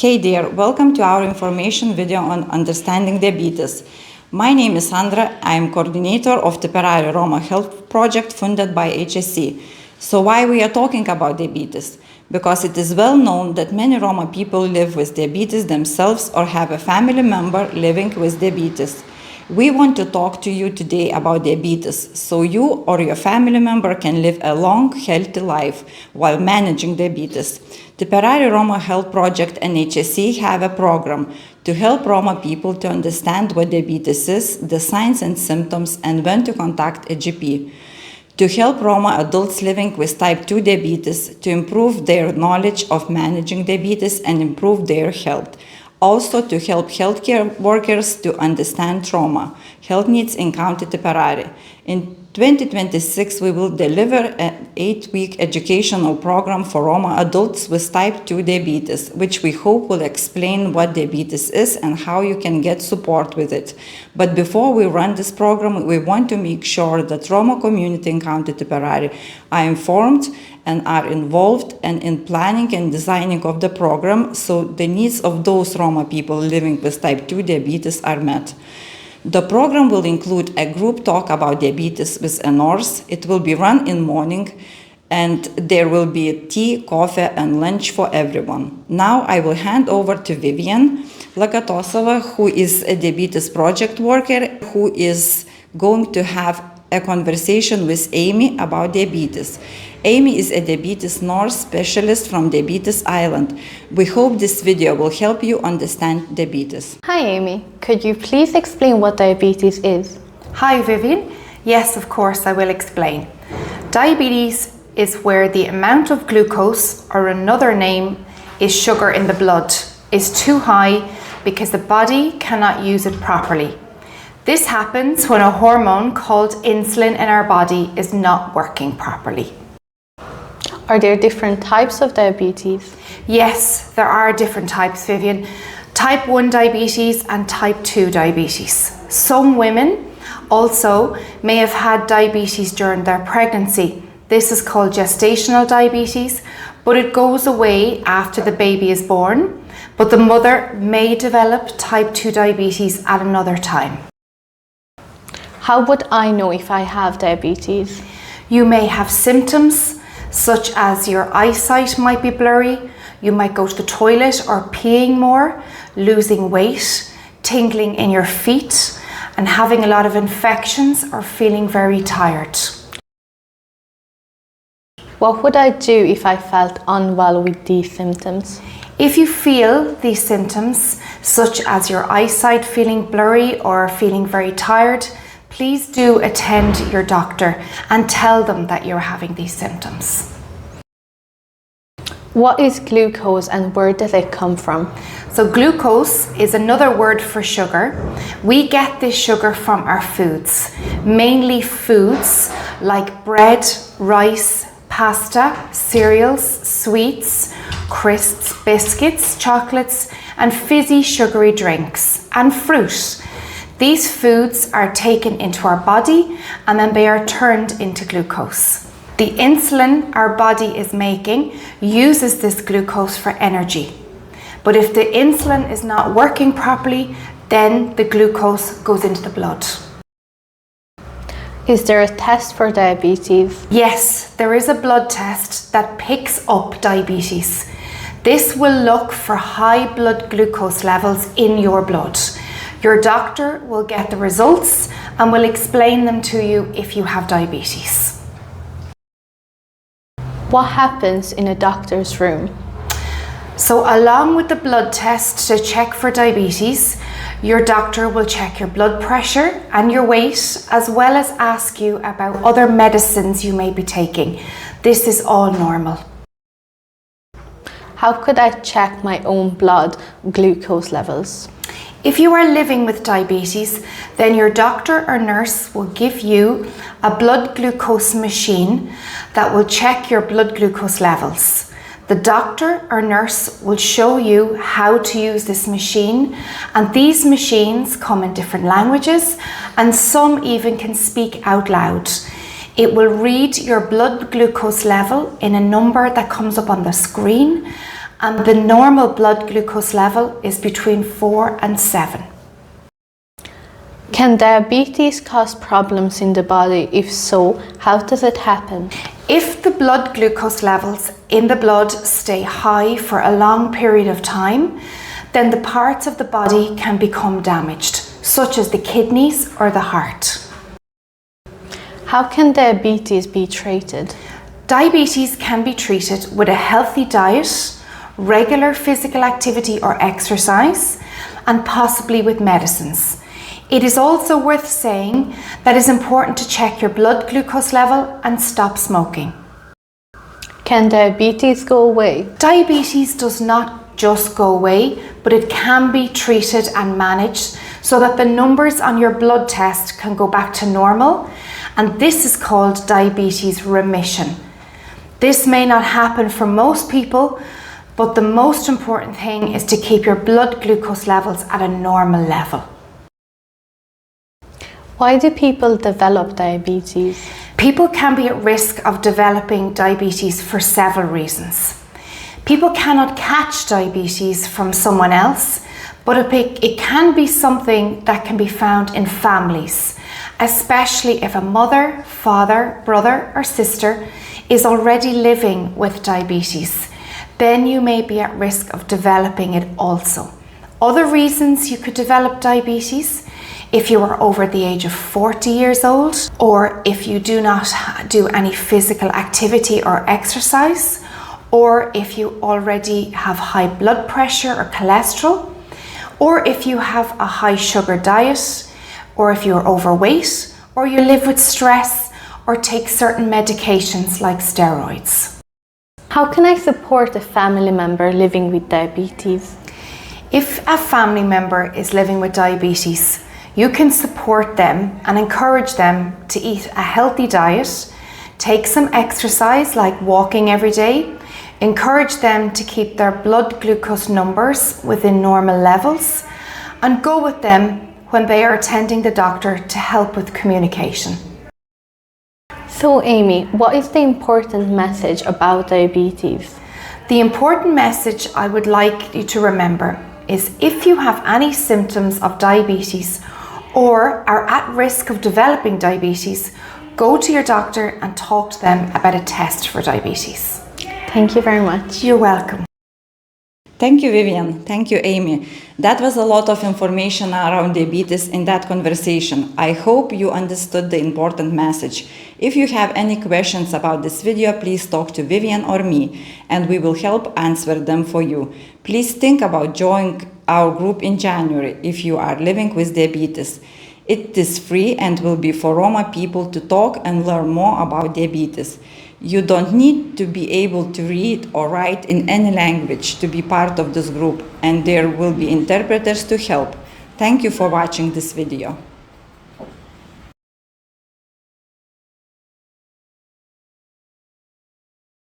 Hey there, welcome to our information video on understanding diabetes. My name is Sandra, I am coordinator of Tipperary Roma Health Project funded by HSE. So why we are talking about diabetes? Because it is well known that many Roma people live with diabetes themselves or have a family member living with diabetes. We want to talk to you today about diabetes, so you or your family member can live a long, healthy life while managing diabetes. Tipperary Roma Health Project and HSE have a program to help Roma people to understand what diabetes is, the signs and symptoms, and when to contact a GP. To help Roma adults living with type 2 diabetes to improve their knowledge of managing diabetes and improve their health. Also to help healthcare workers to understand trauma, health needs in County Tipperary. In 2026, we will deliver an 8-week educational program for Roma adults with type 2 diabetes, which we hope will explain what diabetes is and how you can get support with it. But before we run this program, we want to make sure that Roma community in County Tipperary are informed and are involved in planning and designing of the program, so the needs of those Roma people living with type 2 diabetes are met. The program will include a group talk about diabetes with a nurse. It will be run in morning, and there will be tea, coffee, and lunch for everyone. Now I will hand over to Vivian Lakatosova, who is a diabetes project worker, who is going to have a conversation with Amy about diabetes. Amy is a diabetes nurse specialist from Diabetes Island. We hope this video will help you understand diabetes. Hi Amy, could you please explain what diabetes is? Hi Vivian. Yes, of course I will explain. Diabetes is where the amount of glucose, or another name is sugar in the blood, is too high because the body cannot use it properly. This happens when a hormone called insulin in our body is not working properly. Are there different types of diabetes? Yes, there are different types, Vivian. Type 1 diabetes and type 2 diabetes. Some women also may have had diabetes during their pregnancy. This is called gestational diabetes, but it goes away after the baby is born. But the mother may develop type 2 diabetes at another time. How would I know if I have diabetes? You may have symptoms such as your eyesight might be blurry, you might go to the toilet or peeing more, losing weight, tingling in your feet, and having a lot of infections or feeling very tired. What would I do if I felt unwell with these symptoms? If you feel these symptoms, such as your eyesight feeling blurry or feeling very tired, please do attend your doctor and tell them that you're having these symptoms. What is glucose and where does it come from? So glucose is another word for sugar. We get this sugar from our foods, mainly foods like bread, rice, pasta, cereals, sweets, crisps, biscuits, chocolates, and fizzy sugary drinks, and fruit. These foods are taken into our body and then they are turned into glucose. The insulin our body is making uses this glucose for energy. But if the insulin is not working properly, then the glucose goes into the blood. Is there a test for diabetes? Yes, there is a blood test that picks up diabetes. This will look for high blood glucose levels in your blood. Your doctor will get the results and will explain them to you if you have diabetes. What happens in a doctor's room? So along with the blood test to check for diabetes, your doctor will check your blood pressure and your weight, as well as ask you about other medicines you may be taking. This is all normal. How could I check my own blood glucose levels? If you are living with diabetes, then your doctor or nurse will give you a blood glucose machine that will check your blood glucose levels. The doctor or nurse will show you how to use this machine, and these machines come in different languages and some even can speak out loud. It will read your blood glucose level in a number that comes up on the screen, and the normal blood glucose level is between 4 and 7. Can diabetes cause problems in the body? If so, how does it happen? If the blood glucose levels in the blood stay high for a long period of time, then the parts of the body can become damaged, such as the kidneys or the heart. How can diabetes be treated? Diabetes can be treated with a healthy diet, regular physical activity or exercise, and possibly with medicines. It is also worth saying that it's important to check your blood glucose level and stop smoking. Can diabetes go away? Diabetes does not just go away, but it can be treated and managed so that the numbers on your blood test can go back to normal, and this is called diabetes remission. This may not happen for most people, but the most important thing is to keep your blood glucose levels at a normal level. Why do people develop diabetes? People can be at risk of developing diabetes for several reasons. People cannot catch diabetes from someone else, but it can be something that can be found in families, especially if a mother, father, brother or sister is already living with diabetes. Then you may be at risk of developing it also. Other reasons you could develop diabetes: if you are over the age of 40 years old, or if you do not do any physical activity or exercise, or if you already have high blood pressure or cholesterol, or if you have a high sugar diet, or if you're overweight, or you live with stress, or take certain medications like steroids. How can I support a family member living with diabetes? If a family member is living with diabetes, you can support them and encourage them to eat a healthy diet, take some exercise like walking every day, encourage them to keep their blood glucose numbers within normal levels, and go with them when they are attending the doctor to help with communication. So Amy, what is the important message about diabetes? The important message I would like you to remember is if you have any symptoms of diabetes or are at risk of developing diabetes, go to your doctor and talk to them about a test for diabetes. Thank you very much. You're welcome. Thank you, Vivian. Thank you, Amy. That was a lot of information around diabetes in that conversation. I hope you understood the important message. If you have any questions about this video, please talk to Vivian or me, and we will help answer them for you. Please think about joining our group in January if you are living with diabetes. It is free and will be for Roma people to talk and learn more about diabetes. You don't need to be able to read or write in any language to be part of this group, and there will be interpreters to help. Thank you for watching this video.